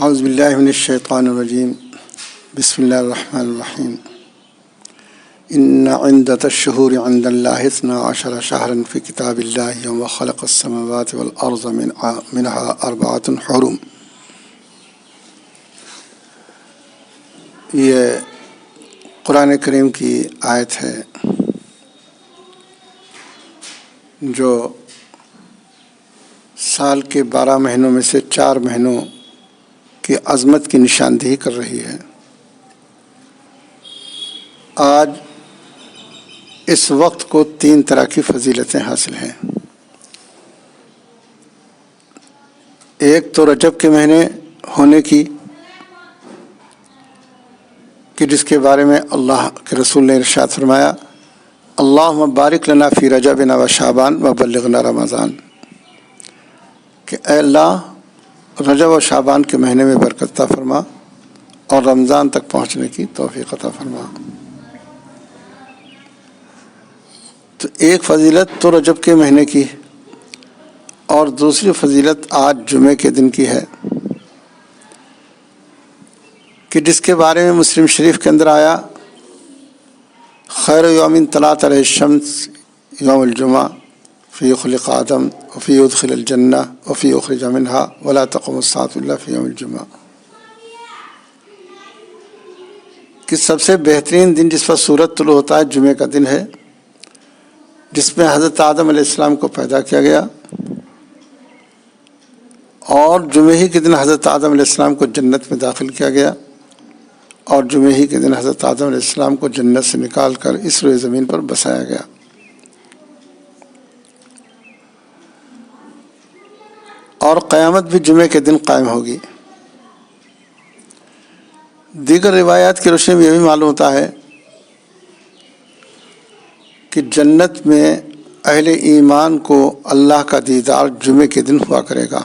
اعوذ باللہ من الشیطان الرجیم بسم اللہ الرحمن الرحیم ان عدۃ الشہور عند اللہ 12 شہرا فی کتاب اللہ یوم خلق السماوات والارض منها 4 حرم۔ یہ قرآن کریم کی آیت ہے جو سال کے 12 مہینوں میں سے 4 مہینوں کی عظمت کی نشاندہی کر رہی ہے۔ آج اس وقت کو 3 طرح کی فضیلتیں حاصل ہیں۔ ایک تو رجب کے مہینے ہونے کی کہ جس کے بارے میں اللہ کے رسول نے ارشاد فرمایا اللہم بارک لنا فی رجبنا و شعبان و بلغنا رمضان، کہ اے اللہ رجب و شعبان کے مہینے میں برکت عطا فرما اور رمضان تک پہنچنے کی توفیق عطا فرما۔ تو ایک فضیلت تو رجب کے مہینے کی اور دوسری فضیلت آج جمعے کے دن کی ہے کہ جس کے بارے میں مسلم شریف کے اندر آیا خیر یوم طلعت علیہ الشمس یوم الجمعہ فی خلق آدم وفی ادخل الجنہ وفی اخرج منہا ولا تقوم الساعۃ الا فی یوم الجمعہ، کہ سب سے بہترین دن جس پر سورج طلوع ہوتا ہے جمعے کا دن ہے، جس میں حضرت آدم علیہ السلام کو پیدا کیا گیا، اور جمعے ہی کے دن حضرت آدم علیہ السلام کو جنت میں داخل کیا گیا، اور جمعے ہی کے دن حضرت آدم علیہ السلام کو جنت سے نکال کر اس روئے زمین پر بسایا گیا۔ اور قیامت بھی جمعے کے دن قائم ہوگی۔ دیگر روایات کی روشنی میں یہ بھی معلوم ہوتا ہے کہ جنت میں اہل ایمان کو اللہ کا دیدار جمعے کے دن ہوا کرے گا۔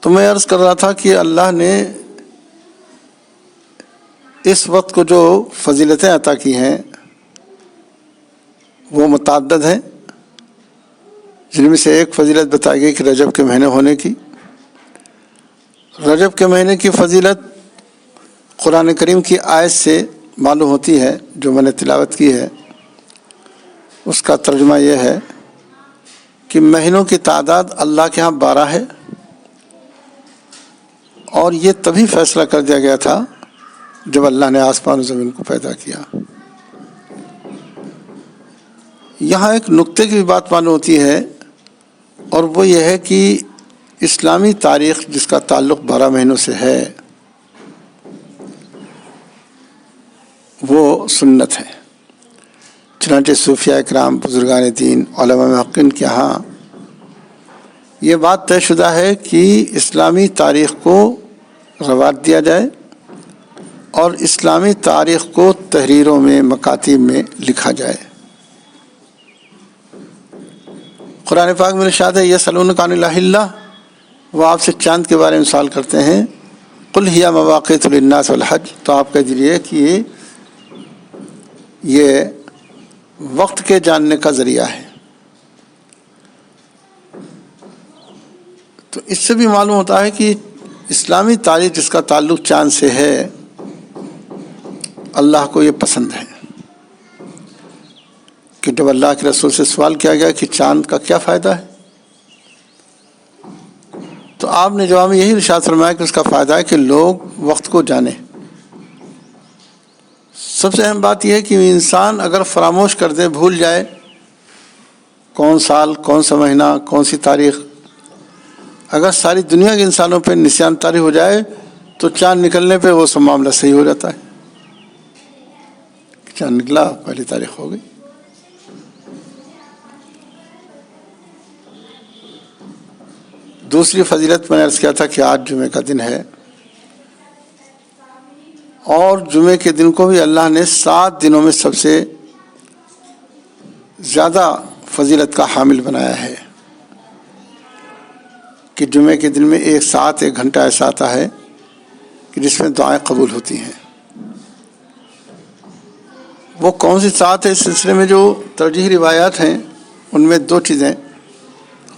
تو میں عرض کر رہا تھا کہ اللہ نے اس وقت کو جو فضیلتیں عطا کی ہیں وہ متعدد ہیں، جن میں سے ایک فضیلت بتائی گئی کہ رجب کے مہینے ہونے کی۔ رجب کے مہینے کی فضیلت قرآن کریم کی آیت سے معلوم ہوتی ہے جو میں نے تلاوت کی ہے۔ اس کا ترجمہ یہ ہے کہ مہینوں کی تعداد اللہ کے ہاں 12 ہے، اور یہ تبھی فیصلہ کر دیا گیا تھا جب اللہ نے آسمان و زمین کو پیدا کیا۔ یہاں ایک نقطے کی بھی بات معلوم ہوتی ہے، اور وہ یہ ہے کہ اسلامی تاریخ جس کا تعلق 12 مہینوں سے ہے وہ سنت ہے۔ چنانچہ صوفیاء اکرام، بزرگان دین، علماء محققین کے ہاں یہ بات طے شدہ ہے کہ اسلامی تاریخ کو رواج دیا جائے اور اسلامی تاریخ کو تحریروں میں، مکاتب میں لکھا جائے۔ قرآن پاک میں ارشاد ہے یسألونک عن الأہلہ، وہ آپ سے چاند کے بارے میں سوال کرتے ہیں، قل ہی مواقیت للناس والحج، تو آپ کہہ دیجیے کہ یہ وقت کے جاننے کا ذریعہ ہے۔ تو اس سے بھی معلوم ہوتا ہے کہ اسلامی تاریخ جس کا تعلق چاند سے ہے اللہ کو یہ پسند ہے۔ کہ جب اللہ کے رسول سے سوال کیا گیا کہ چاند کا کیا فائدہ ہے، تو آپ نے جواب میں یہی ارشاد فرمایا کہ اس کا فائدہ ہے کہ لوگ وقت کو جانیں۔ سب سے اہم بات یہ ہے کہ انسان اگر فراموش کر دے، بھول جائے کون سال، کون سا مہینہ، کون سی تاریخ، اگر ساری دنیا کے انسانوں پہ نسیان طاری ہو جائے تو چاند نکلنے پہ وہ سب معاملہ صحیح ہو جاتا ہے۔ چاند نکلا، پہلی تاریخ ہو گئی۔ دوسری فضیلت میں نے عرض کیا تھا کہ آج جمعے کا دن ہے، اور جمعے کے دن کو بھی اللہ نے 7 دنوں میں سب سے زیادہ فضیلت کا حامل بنایا ہے۔ کہ جمعے کے دن میں 1 ساعت 1 گھنٹہ ایسا آتا ہے کہ جس میں دعائیں قبول ہوتی ہیں۔ وہ کون سی ساعت ہے، اس سلسلے میں جو ترجیحی روایات ہیں ان میں 2 چیزیں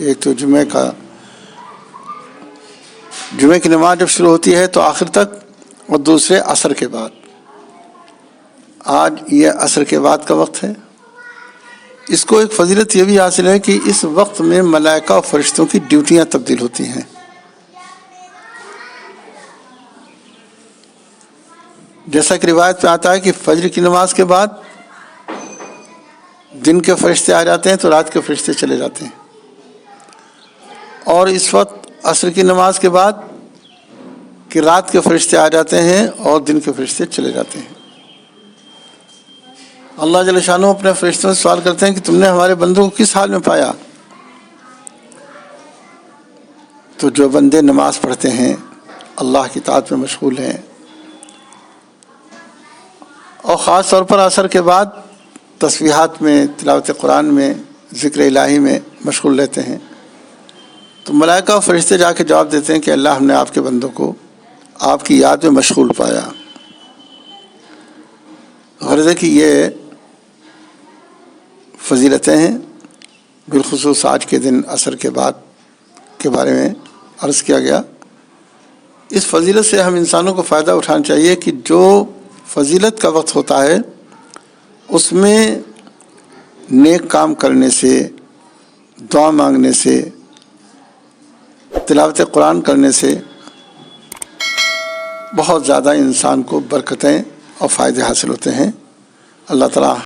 ایک تو جمعے کی نماز جب شروع ہوتی ہے تو آخر تک، اور دوسرے عصر کے بعد. آج یہ عصر کے بعد کا وقت ہے. اس کو ایک فضیلت یہ بھی حاصل ہے کہ اس وقت میں ملائکہ اور فرشتوں کی ڈیوٹیاں تبدیل ہوتی ہیں. جیسا کہ روایت میں آتا ہے کہ فجر کی نماز کے بعد دن کے فرشتے آ جاتے ہیں تو رات کے فرشتے چلے جاتے ہیں، اور اس وقت عصر کی نماز کے بعد کہ رات کے فرشتے آ جاتے ہیں اور دن کے فرشتے چلے جاتے ہیں. اللہ جل شانہ اپنے فرشتوں سے سوال کرتے ہیں کہ تم نے ہمارے بندوں کو کس حال میں پایا؟ تو جو بندے نماز پڑھتے ہیں، اللہ کی اطاعت میں مشغول ہیں، اور خاص طور پر عصر کے بعد تسبیحات میں، تلاوت قرآن میں، ذکر الہی میں مشغول رہتے ہیں، تو ملائکہ اور فرشتے جا کے جواب دیتے ہیں کہ اللہ، ہم نے آپ کے بندوں کو آپ کی یاد میں مشغول پایا. غرض ہے کہ یہ فضیلتیں ہیں. بالخصوص آج کے دن عصر کے بعد کے بارے میں عرض کیا گیا. اس فضیلت سے ہم انسانوں کو فائدہ اٹھانا چاہیے کہ جو فضیلت کا وقت ہوتا ہے اس میں نیک کام کرنے سے، دعا مانگنے سے، تلاوت قرآن کرنے سے بہت زیادہ انسان کو برکتیں اور فائدے حاصل ہوتے ہیں. اللہ تعالیٰ